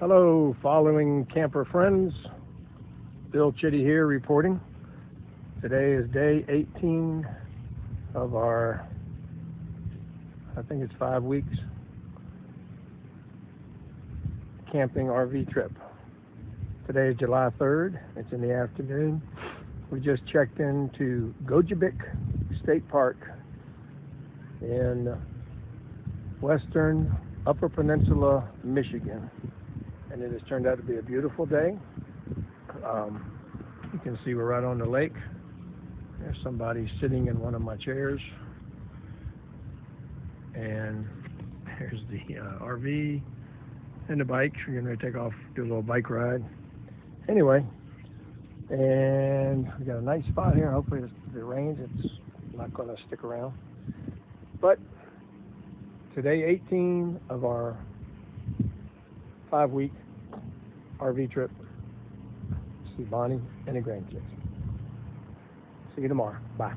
Hello, following camper friends. Bill Chitty here reporting. Today is day 18 of our, I think it's 5 weeks, camping RV trip. Today is July 3rd. It's in the afternoon. We just checked into Gojibik State Park in western Upper Peninsula, Michigan. And it has turned out to be a beautiful day. You can see we're right on the lake. There's somebody sitting in one of my chairs. And there's the RV and the bike. We're going to take off, do a little bike ride. Anyway, and we got a nice spot here. Hopefully if it rains, it's not going to stick around. But today, 18 of our 5-week RV trip. See Bonnie and the grandkids. See you tomorrow. Bye.